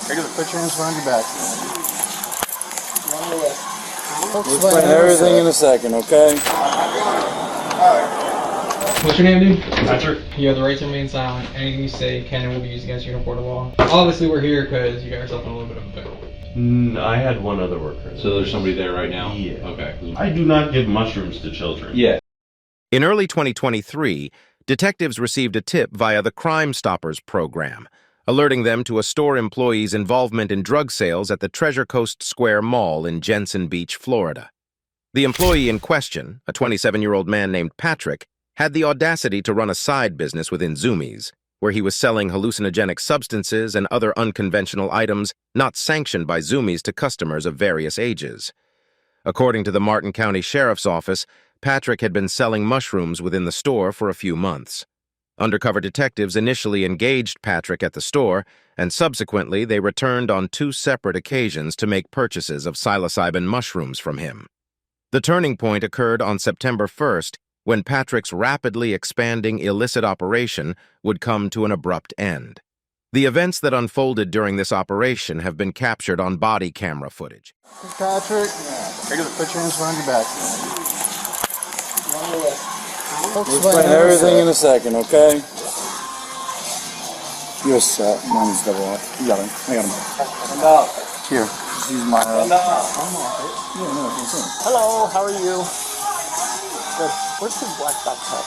Put your hands behind your back. We'll explain everything in a second, okay? What's your name, dude? Patrick. You have the right to remain silent. Anything you say can and will be used against you in a court of law. Obviously, we're here because you got yourself in a little bit of a pickle. I had one other worker. So there's somebody there right now? Yeah. Okay. I do not give mushrooms to children. Yeah. In early 2023, detectives received a tip via the Crime Stoppers program, alerting them to a store employee's involvement in drug sales at the Treasure Coast Square Mall in Jensen Beach, Florida. The employee in question, a 27-year-old man named Patrick, had the audacity to run a side business within Zumiez, where he was selling hallucinogenic substances and other unconventional items not sanctioned by Zumiez to customers of various ages. According to the Martin County Sheriff's Office, Patrick had been selling mushrooms within the store for a few months. Undercover detectives initially engaged Patrick at the store, and subsequently they returned on 2 separate occasions to make purchases of psilocybin mushrooms from him. The turning point occurred on September 1st, when Patrick's rapidly expanding illicit operation would come to an abrupt end. The events that unfolded during this operation have been captured on body camera footage. Patrick, put your hands behind your back. We'll explain everything in a second, okay? You're set. Mine's double off. You got him. I got him. Here. Just use my... Hello, how are you? Good. Where's his black backpack?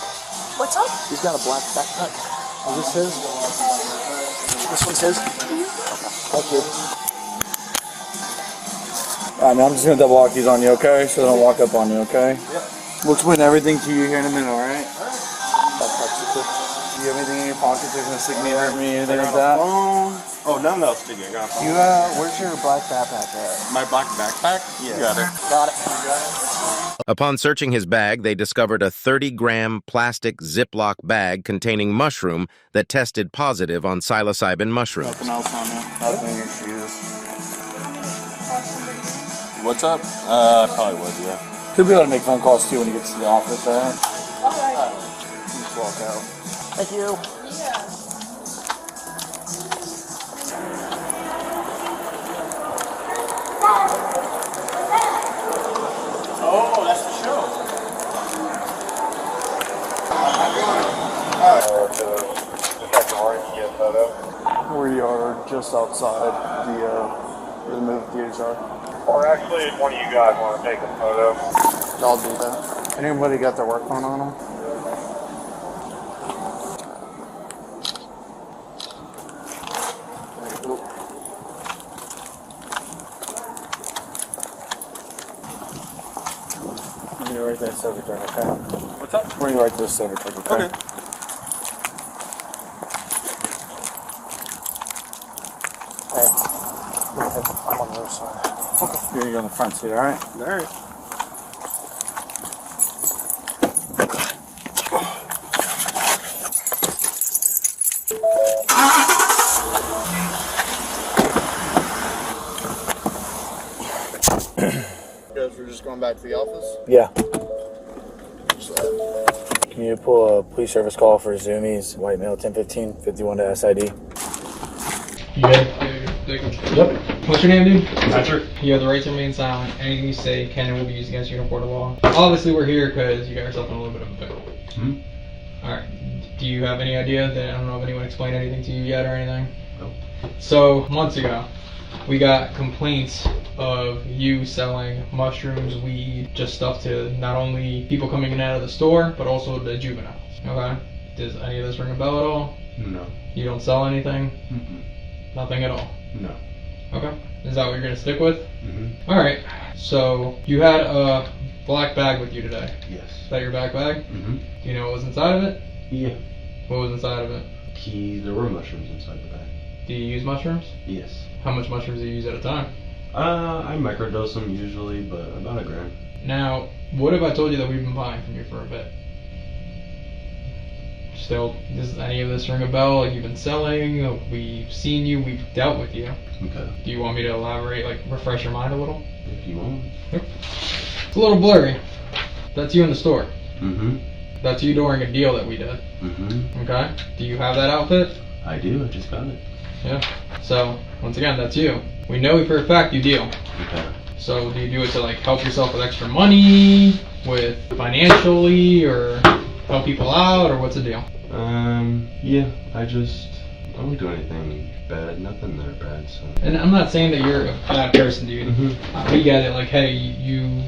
What's up? He's got a black backpack. Is this his? This one's his? Thank you. Alright, man, I'm just gonna double lock these on you, okay? So they don't walk up on you, okay? Yep. We'll explain everything to you here in a minute, alright? Backpack's cool. Do you have anything in your pockets that's gonna stick me, hurt me, anything like that? Oh, none of those sticking. I got a phone. You, where's your black backpack at? My black backpack? Yeah. You got it. Got it. Upon searching his bag, they discovered a 30-gram plastic Ziploc bag containing mushroom that tested positive on psilocybin mushrooms. Nothing else on you. Nothing in your shoes. What's up? Probably would, yeah. He'll be able to make phone calls too when he gets to the office, alright? Alright. Just walk out. Thank you. Oh, that's the show. We are just outside where the movie theaters are. Or actually, if one of you guys want to take a photo. I'll do that. Anybody got their work phone on them? I'm gonna write that secretary, okay? What's up? We're gonna write this secretary, okay? Okay. Hey. Go ahead. I'm on the other side. Okay. You're gonna go on the front seat, alright? Alright. Guys, we're just going back to the office? Yeah. Can you pull a police service call for Zumiez, white male, 1015, 51 to SID? You good? Yep. What's your name, dude? Patrick. You have the right to remain silent. Anything you say can and will be used against you in a court of law. Obviously, we're here because you got yourself in a little bit of a pickle. Alright. Do you have any idea that I don't know if anyone explained anything to you yet or anything? No. So, months ago, we got complaints of you selling mushrooms, weed, just stuff to not only people coming in and out of the store, but also the juveniles. Okay? Does any of this ring a bell at all? No. You don't sell anything? Nothing at all? No. Okay. Is that what you're going to stick with? Mm-hmm. Alright. So, you had a black bag with you today. Yes. Is that your backpack? Mm-hmm. Do you know what was inside of it? Yeah. What was inside of it? There were mushrooms inside the bag. Do you use mushrooms? Yes. How much mushrooms do you use at a time? I microdose them usually, but about a gram. Now, what if I told you that we've been buying from you for a bit? Still, does any of this ring a bell? Like, you've been selling, we've seen you, we've dealt with you. Okay. Do you want me to elaborate, like refresh your mind a little? If you want. It's a little blurry. That's you in the store. Mm-hmm. That's you during a deal that we did. Mm-hmm. Okay? Do you have that outfit? I do, I just got it. Yeah. So, once again, that's you. We know for a fact you deal. Okay. So, do you do it to like help yourself with extra money, with financially, or help people out, or what's the deal? Yeah, I don't do anything bad, nothing that bad, so. And I'm not saying that you're a bad person, dude. Mm-hmm. We get it, like, hey, you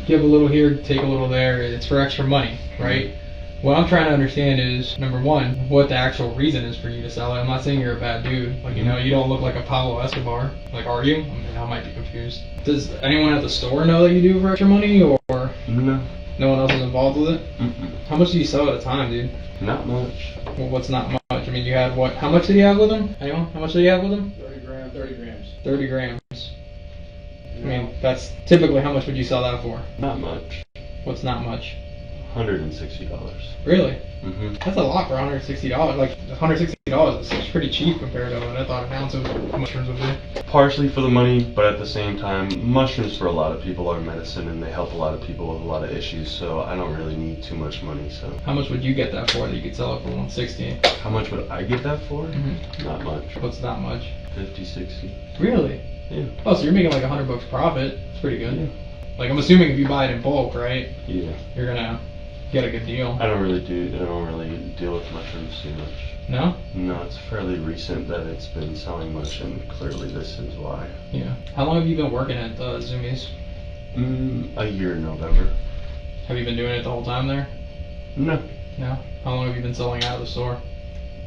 give a little here, take a little there, it's for extra money, right? What I'm trying to understand is, number one, what the actual reason is for you to sell it. I'm not saying you're a bad dude. Like, you know, you don't look like a Pablo Escobar. Like, are you? I mean, I might be confused. Does anyone at the store know that you do it for extra money, or No. no one else is involved with it? Mm-mm. How much do you sell at a time, dude? Not much. Well, what's not much? I mean, you had what? How much did you have with him? Anyone? How much did you have with him? 30 grams. 30 grams. I mean, that's typically how much would you sell that for? Not much. What's not much? $160. Really? Mm-hmm. That's a lot for $160. Like, $160 is pretty cheap compared to what I thought an ounce of mushrooms would be. Partially for the money, but at the same time, mushrooms for a lot of people are medicine and they help a lot of people with a lot of issues, so I don't really need too much money, so. How much would you get that for that you could sell it for $160? How much would I get that for? Mm-hmm. Not much. What's not much? 50, 60. Really? Yeah. Oh, so you're making like $100 profit. It's pretty good. Yeah. Like, I'm assuming if you buy it in bulk, right? Yeah. You're gonna get a good deal. I don't really deal with mushrooms too much. No? No, it's fairly recent that it's been selling much, and clearly this is why. Yeah. How long have you been working at Zumiez? A year in November. Have you been doing it the whole time there? No. No? How long have you been selling out of the store?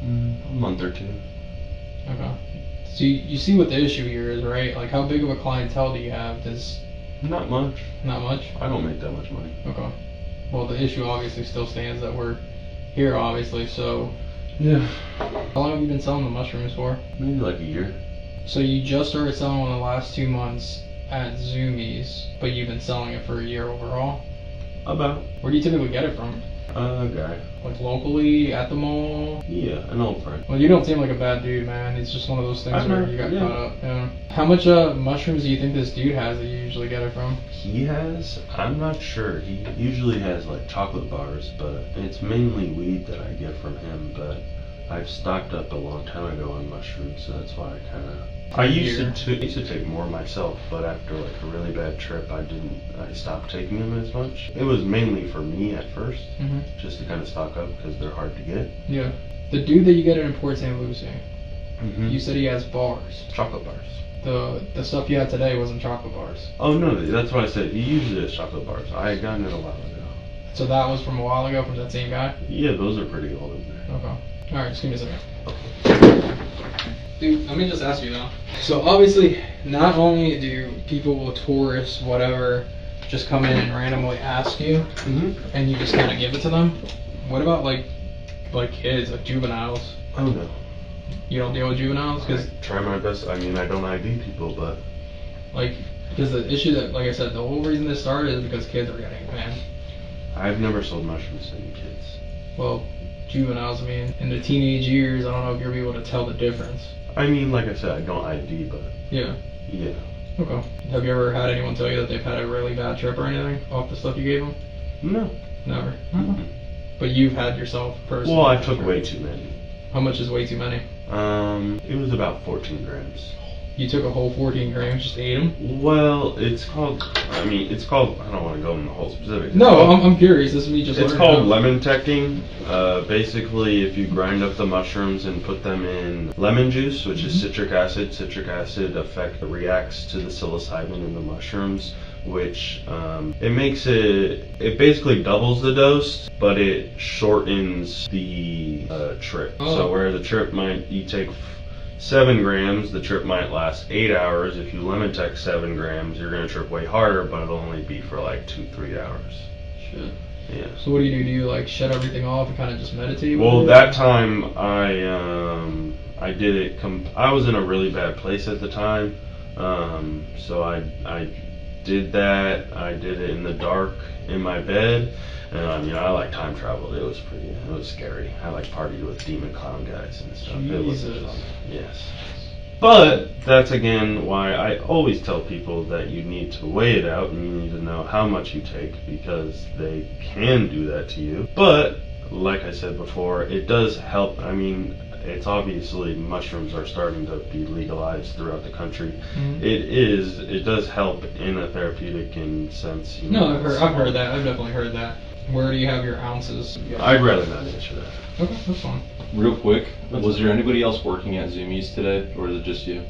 A month or two. Okay. So you see what the issue here is, right? Like, how big of a clientele do you have? Not much. Not much? I don't make that much money. Okay. Well, the issue obviously still stands that we're here, obviously, so... Yeah. How long have you been selling the mushrooms for? Maybe like a year. So you just started selling in the last 2 months at Zumiez, but you've been selling it for a year overall? About. Where do you typically get it from? A guy. Like locally, at the mall? Yeah, an old friend. Well, you don't seem like a bad dude, man. It's just one of those things I where know, you got yeah. caught up. Yeah. How much mushrooms do you think this dude has that you usually get it from? He has, I'm not sure. He usually has like chocolate bars, but it's mainly weed that I get from him, but I've stocked up a long time ago on mushrooms, so that's why I kind of... I used to take more myself, but after like a really bad trip, I stopped taking them as much. It was mainly for me at first, just to kind of stock up because they're hard to get. Yeah. The dude that you get in Port St. Lucie, Mm-hmm. you said he has bars. Chocolate bars. The stuff you had today wasn't chocolate bars. Oh no, that's what I said. He usually has chocolate bars. I had gotten it a while ago. So that was from a while ago from that same guy? Yeah, those are pretty old in there. Okay. Alright, just give me a second. Dude, let me just ask you though. So obviously, not only do people, tourists, whatever, just come in and randomly ask you, and you just kind of give it to them. What about like kids, like juveniles? Oh no. You don't deal with juveniles? I try my best. I mean, I don't ID people, but because the issue that, like I said, the whole reason this started is because kids are getting it, man. I've never sold mushrooms to any kids. Well, juveniles, I mean, in the teenage years, I don't know if you'll be able to tell the difference. I mean, like I said, I don't ID, but Yeah. yeah. Okay. Have you ever had anyone tell you that they've had a really bad trip or anything off the stuff you gave them? No. Never. But you've had yourself personally? Well, I took way too many. How much is way too many? It was about 14 grams. You took a whole 14 grams, just ate them? Well, it's called, I don't want to go into the whole specifics. No, I'm curious. This is me just It's learning called now. lemon teching. Basically, if you grind up the mushrooms and put them in lemon juice, which is citric acid reacts to the psilocybin in the mushrooms, which it basically doubles the dose, but it shortens the trip. Oh. So where the trip you take 7 grams, the trip might last 8 hours. If you lemon tech 7 grams, you're going to trip way harder, but it'll only be for like 2-3 hours. Shit. Yeah. So what do? Do you like shut everything off and kind of just meditate? Well, with it? that time I did it. I was in a really bad place at the time, so I did that. I did it in the dark in my bed. And I like time traveled. It was scary. I like partied with demon clown guys and stuff. It was Jesus. fun. Yes. But that's again why I always tell people that you need to weigh it out and you need to know how much you take, because they can do that to you. But like I said before, it does help. I mean, it's obviously mushrooms are starting to be legalized throughout the country. Mhm. It does help in a therapeutic sense. You know, No, I've heard that. I've definitely heard that. Where do you have your ounces? I'd rather not answer that. Okay, that's fine. Real quick, was there anybody else working at Zumiez today, or is it just you?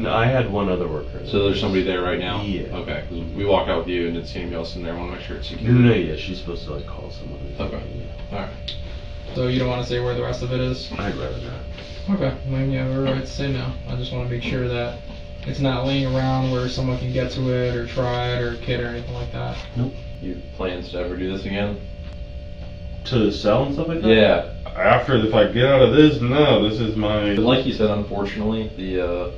I had one other worker. So there's somebody there right now? Yeah. Okay, because we walked out with you and didn't see anybody else in there. I want to make sure it's secure. No, yeah, she's supposed to like call someone. Okay. Alright. So you don't want to say where the rest of it is? I'd rather not. Okay, then yeah, we're right to say no. I just want to make sure that it's not laying around where someone can get to it or try it or kid or anything like that. Nope. You plans to ever do this again? To sell and stuff like that? Yeah. After, if I get out of this, no, this is my... Like you said, unfortunately, the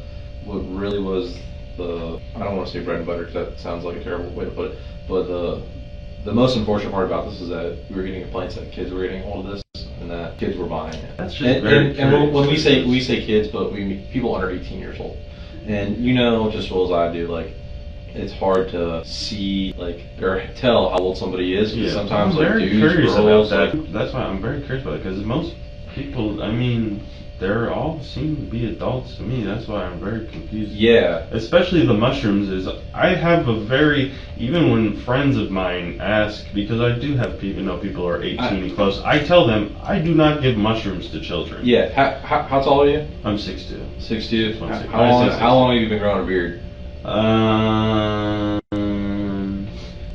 what really was the, I don't want to say bread and butter because that sounds like a terrible way to put it, but the most unfortunate part about this is that we were getting complaints that kids were getting hold of this and that kids were buying it. That's just very and when we say kids, but we mean people under 18 years old. And you know just as well as I do, like, it's hard to see, like, or tell how old somebody is, because sometimes, I'm like, very dudes, curious girls, about that. like, That's why I'm very curious about it, because most people, I mean, they're all seem to be adults to me. That's why I'm very confused. yeah. Especially the mushrooms is, I have a very, even when friends of mine ask, because I do have people, people are 18 and close, I tell them, I do not give mushrooms to children. Yeah. How tall are you? I'm 6'2". 6'2"? I'm How long have you been growing a beard?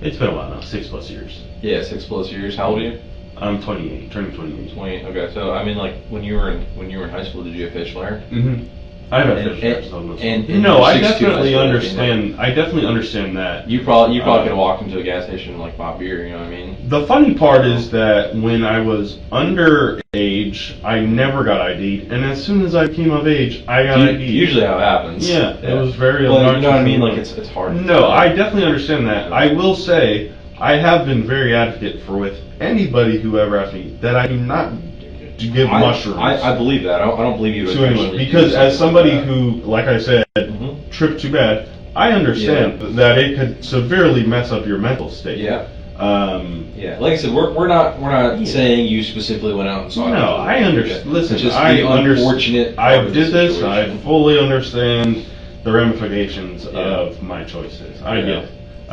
It's been a while now, 6+ years. Yeah, 6+ years. How old are you? I'm 28, turning 28. 28. Okay, so I mean, like, when you were in high school, did you have facial hair? Mm-hmm. I have And- fish on this and- one. and No, you're I 6'2", definitely I understand. I definitely understand that. You probably could have walked into a gas station and like bought beer. You know what I mean? The funny part is that when I was underage, I never got ID'd, and as soon as I came of age, I got ID'd. Usually how it happens. Yeah, it was very. Well, you know what I mean? Like it's hard. No, I definitely understand that. I will say I have been very advocate for with anybody who ever asked me that I do not give mushrooms. I believe that. I don't believe you to anyone, because as somebody who, like I said, tripped too bad, I understand that it could severely mess up your mental state. Yeah. Yeah. Like I said, we're not saying you specifically went out and saw it. No, I understand. Listen, it's just I unfortunate. I did this. I fully understand the ramifications of my choices. I get it.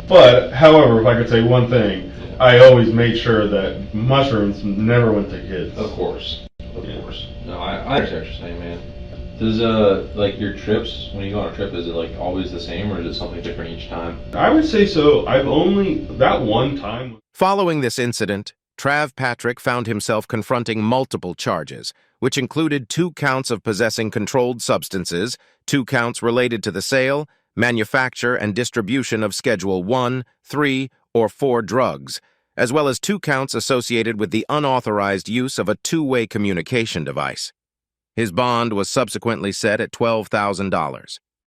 But, however, if I could say one thing, I always made sure that mushrooms never went to kids. Of course. Of course. No, I understand what you're saying, man. Does like your trips, when you go on a trip, is it like always the same, or is it something different each time? I would say so. I've only that one time. Following this incident, Trav Patrick found himself confronting multiple charges, which included 2 counts of possessing controlled substances, 2 counts related to the sale, manufacture, and distribution of Schedule 1, 3, or 4 drugs, as well as 2 counts associated with the unauthorized use of a 2-way communication device. His bond was subsequently set at $12,000.